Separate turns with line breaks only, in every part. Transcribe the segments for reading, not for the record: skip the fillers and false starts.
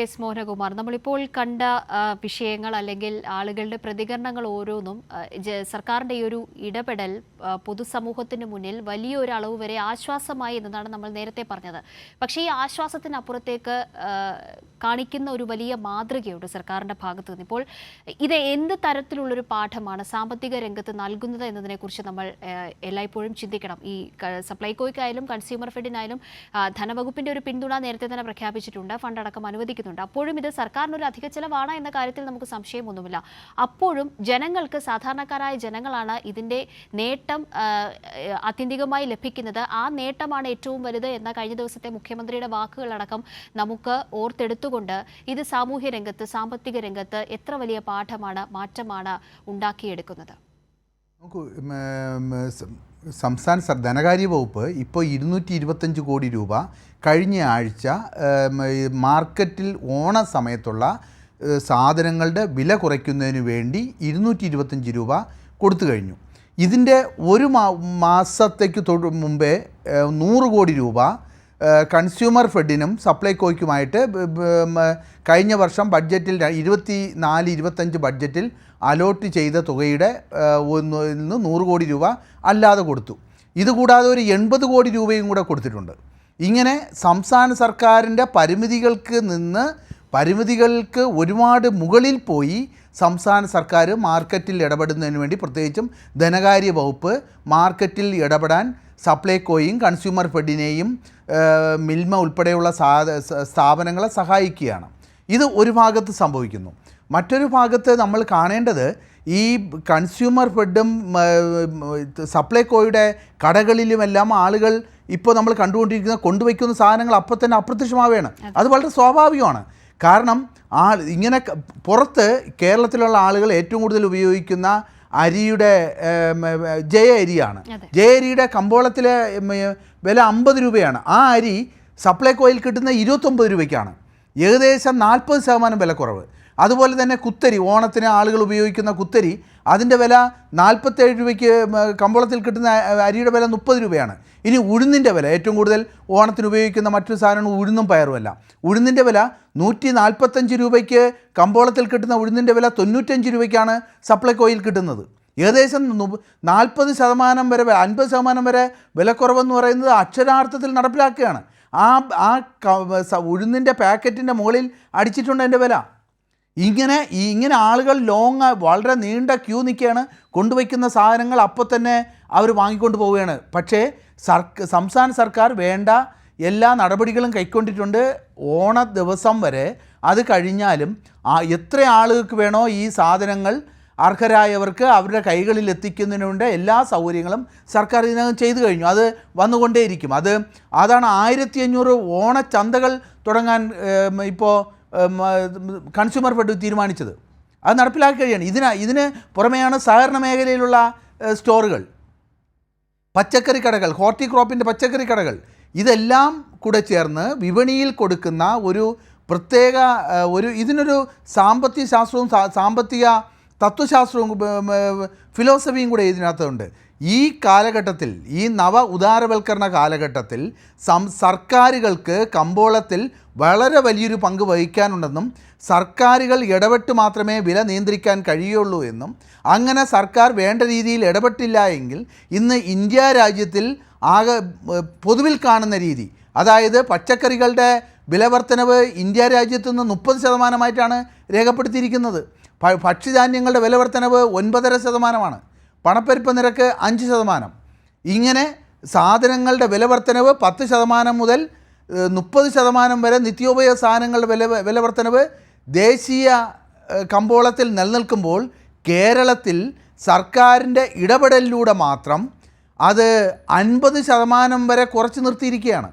S Mohanakumar, നമ്മളിപ്പോൾ കണ്ട വിഷയങ്ങൾ അല്ലെങ്കിൽ ആളുകളുടെ പ്രതികരണങ്ങൾ ഓരോന്നും സർക്കാരിൻ്റെ ഈ ഒരു ഇടപെടൽ പൊതുസമൂഹത്തിന് മുന്നിൽ വലിയൊരു അളവ് വരെ ആശ്വാസമായി എന്നതാണ് നമ്മൾ നേരത്തെ പറഞ്ഞത്. പക്ഷേ ഈ ആശ്വാസത്തിനപ്പുറത്തേക്ക് കാണിക്കുന്ന ഒരു വലിയ മാതൃകയുണ്ട് സർക്കാരിൻ്റെ ഭാഗത്തു നിന്ന്. ഇപ്പോൾ ഇത് എന്ത് തരത്തിലുള്ളൊരു പാഠമാണ് സാമ്പത്തിക രംഗത്ത് നൽകുന്നത് എന്നതിനെക്കുറിച്ച് നമ്മൾ എല്ലായ്പ്പോഴും ചിന്തിക്കണം. ഈ സപ്ലൈകോയ്ക്കായാലും കൺസ്യൂമർ ഫെഡിനായാലും ധനവകുപ്പിൻ്റെ ഒരു പിന്തുണ നേരത്തെ തന്നെ പ്രഖ്യാപിച്ചിട്ടുണ്ട്, ഫണ്ടടക്കം അനുവദിക്കുന്നു. അപ്പോഴും ഇത് സർക്കാരിനൊരു അധിക ചെലവാണ് എന്ന കാര്യത്തിൽ നമുക്ക് സംശയമൊന്നുമില്ല. അപ്പോഴും ജനങ്ങൾക്ക്, സാധാരണക്കാരായ ജനങ്ങളാണ് ഇതിൻ്റെ നേട്ടം ആത്യന്തികമായി ലഭിക്കുന്നത്. ആ നേട്ടമാണ് ഏറ്റവും വലുത് എന്ന കഴിഞ്ഞ ദിവസത്തെ മുഖ്യമന്ത്രിയുടെ വാക്കുകളടക്കം നമുക്ക് ഓർത്തെടുത്തുകൊണ്ട് ഇത് സാമൂഹ്യ രംഗത്ത്, സാമ്പത്തിക രംഗത്ത് എത്ര വലിയ പാഠമാണ്, മാറ്റമാണ് ഉണ്ടാക്കിയെടുക്കുന്നത്?
സംസ്ഥാന ധനകാര്യ വകുപ്പ് ഇപ്പോൾ 225 കോടി രൂപ കഴിഞ്ഞ ആഴ്ച മാർക്കറ്റിൽ ഓണ സമയത്തുള്ള സാധനങ്ങളുടെ വില കുറയ്ക്കുന്നതിന് വേണ്ടി 225 രൂപ കൊടുത്തു കഴിഞ്ഞു. ഇതിൻ്റെ ഒരു മാസത്തേക്ക് മുമ്പേ 100 കോടി രൂപ കൺസ്യൂമർ ഫെഡിനും സപ്ലൈകോയ്ക്കുമായിട്ട് കഴിഞ്ഞ വർഷം ബഡ്ജറ്റിൽ 24-25 ബഡ്ജറ്റിൽ അലോട്ട് ചെയ്ത തുകയുടെ 100 കോടി രൂപ അല്ലാതെ കൊടുത്തു. ഇതുകൂടാതെ ഒരു 80 കോടി രൂപയും കൂടെ കൊടുത്തിട്ടുണ്ട്. ഇങ്ങനെ സംസ്ഥാന സർക്കാരിൻ്റെ പരിമിതികൾക്ക് ഒരുപാട് മുകളിൽ പോയി സംസ്ഥാന സർക്കാർ മാർക്കറ്റിൽ ഇടപെടുന്നതിന് വേണ്ടി, പ്രത്യേകിച്ചും ധനകാര്യ വകുപ്പ് മാർക്കറ്റിൽ ഇടപെടാൻ സപ്ലൈകോയും കൺസ്യൂമർ ഫെഡിനെയും മിൽമ ഉൾപ്പെടെയുള്ള സ്ഥാപനങ്ങളെ സഹായിക്കുകയാണ്. ഇത് ഒരു ഭാഗത്ത് സംഭവിക്കുന്നു. മറ്റൊരു ഭാഗത്ത് നമ്മൾ കാണേണ്ടത് ഈ കൺസ്യൂമർ ഫെഡും സപ്ലൈകോയുടെ കടകളിലുമെല്ലാം ആളുകൾ ഇപ്പോൾ നമ്മൾ കൊണ്ടുവയ്ക്കുന്ന സാധനങ്ങൾ അപ്പോൾ തന്നെ അപ്രത്യക്ഷമാവുകയാണ്. അത് വളരെ സ്വാഭാവികമാണ്. കാരണം ഇങ്ങനെ പുറത്ത് കേരളത്തിലുള്ള ആളുകൾ ഏറ്റവും കൂടുതൽ ഉപയോഗിക്കുന്ന അരിയുടെ ജയ അരിയാണ്. ജയ അരിയുടെ കമ്പോളത്തിലെ വില 50 രൂപയാണ്. ആ അരി സപ്ലൈകോയിൽ കിട്ടുന്ന 29 രൂപയ്ക്കാണ്. ഏകദേശം 40% വില കുറവ്. അതുപോലെ തന്നെ കുത്തരി, ഓണത്തിന് ആളുകൾ ഉപയോഗിക്കുന്ന കുത്തരി, അതിൻ്റെ വില 47 രൂപയ്ക്ക് കമ്പോളത്തിൽ കിട്ടുന്ന അരിയുടെ വില 30 രൂപയാണ്. ഇനി ഉഴുന്നിൻ്റെ വില, ഏറ്റവും കൂടുതൽ ഓണത്തിന് ഉപയോഗിക്കുന്ന മറ്റൊരു സാധനമാണ് ഉഴുന്നും പയറുമല്ല. ഉഴുന്നിൻ്റെ വില 145 രൂപയ്ക്ക് കമ്പോളത്തിൽ കിട്ടുന്ന ഉഴുന്നിൻ്റെ വില 95 രൂപയ്ക്കാണ് സപ്ലൈകോയിൽ കിട്ടുന്നത്. ഏകദേശം 40% വരെ 50% വരെ വിലക്കുറവെന്ന് പറയുന്നത് അക്ഷരാർത്ഥത്തിൽ നടപ്പിലാക്കുകയാണ്. ഉഴുന്നിൻ്റെ പാക്കറ്റിൻ്റെ മുകളിൽ അടിച്ചിട്ടുണ്ട് അതിൻ്റെ വില. ഇങ്ങനെ ആളുകൾ വളരെ നീണ്ട ക്യൂ നിൽക്കുകയാണ്. കൊണ്ടുവയ്ക്കുന്ന സാധനങ്ങൾ അപ്പോൾ തന്നെ അവർ വാങ്ങിക്കൊണ്ട് പോവുകയാണ്. പക്ഷേ സംസ്ഥാന സർക്കാർ വേണ്ട എല്ലാ നടപടികളും കൈക്കൊണ്ടിട്ടുണ്ട്. ഓണ ദിവസം വരെ, അത് കഴിഞ്ഞാലും എത്ര ആളുകൾക്ക് വേണോ ഈ സാധനങ്ങൾ അർഹരായവർക്ക് അവരുടെ കൈകളിൽ എത്തിക്കുന്നതിന് വേണ്ട എല്ലാ സൗകര്യങ്ങളും സർക്കാർ ഇതിനകം ചെയ്തു കഴിഞ്ഞു. അത് വന്നുകൊണ്ടേയിരിക്കും. അതാണ് 1500 ഓണച്ചന്തകൾ തുടങ്ങാൻ ഇപ്പോൾ കൺസ്യൂമർ ഫെഡ് തീരുമാനിച്ചത്. അത് നടപ്പിലാക്കി കഴിയാണ്. ഇതിന് പുറമെയാണ് സഹകരണ മേഖലയിലുള്ള സ്റ്റോറുകൾ, പച്ചക്കറി കടകൾ, ഹോർട്ടിക്രോപ്പിൻ്റെ പച്ചക്കറി കടകൾ, ഇതെല്ലാം കൂടെ ചേർന്ന് വിപണിയിൽ കൊടുക്കുന്ന ഒരു പ്രത്യേക ഇതിനൊരു സാമ്പത്തിക ശാസ്ത്രവും സാമ്പത്തിക തത്വശാസ്ത്രവും ഫിലോസഫിയും കൂടെ ഇതിനകത്തുണ്ട്. ഈ കാലഘട്ടത്തിൽ, ഈ ഉദാരവൽക്കരണ കാലഘട്ടത്തിൽ സർക്കാരുകൾക്ക് കമ്പോളത്തിൽ വളരെ വലിയൊരു പങ്ക് വഹിക്കാനുണ്ടെന്നും സർക്കാരുകൾ ഇടപെട്ട് മാത്രമേ വില നിയന്ത്രിക്കാൻ കഴിയുള്ളൂ എന്നും, അങ്ങനെ സർക്കാർ വേണ്ട രീതിയിൽ ഇടപെട്ടില്ല എങ്കിൽ ഇന്ന് ഇന്ത്യ രാജ്യത്തിൽ പൊതുവിൽ കാണുന്ന രീതി, അതായത് പച്ചക്കറികളുടെ വിലവർദ്ധനവ് ഇന്ത്യ രാജ്യത്തു നിന്ന് 30% രേഖപ്പെടുത്തിയിരിക്കുന്നത്. ഭക്ഷ്യധാന്യങ്ങളുടെ വിലവർദ്ധനവ് 9.5%, പണപ്പെരുപ്പ നിരക്ക് 5%. ഇങ്ങനെ സാധനങ്ങളുടെ വിലവർദ്ധനവ് 10% മുതൽ 30% വരെ നിത്യോപയോഗ സാധനങ്ങളുടെ വിലവർദ്ധനവ് ദേശീയ കമ്പോളത്തിൽ നിലനിൽക്കുമ്പോൾ കേരളത്തിൽ സർക്കാരിൻ്റെ ഇടപെടലിലൂടെ മാത്രം അത് 50% വരെ കുറച്ച് നിർത്തിയിരിക്കുകയാണ്.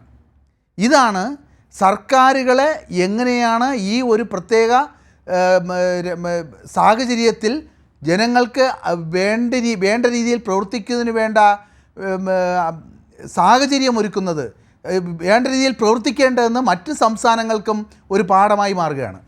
ഇതാണ് സർക്കാരുകളെ എങ്ങനെയാണ് ഈ ഒരു പ്രത്യേക സാഹചര്യത്തിൽ ജനങ്ങൾക്ക് വേണ്ട രീതിയിൽ പ്രവർത്തിക്കുന്നതിന് വേണ്ട സാഹചര്യമൊരുക്കുന്നത്, വേണ്ട രീതിയിൽ പ്രവർത്തിക്കേണ്ടതെന്ന് മറ്റ് സംസ്ഥാനങ്ങൾക്കും ഒരു പാഠമായി മാറുകയാണ്.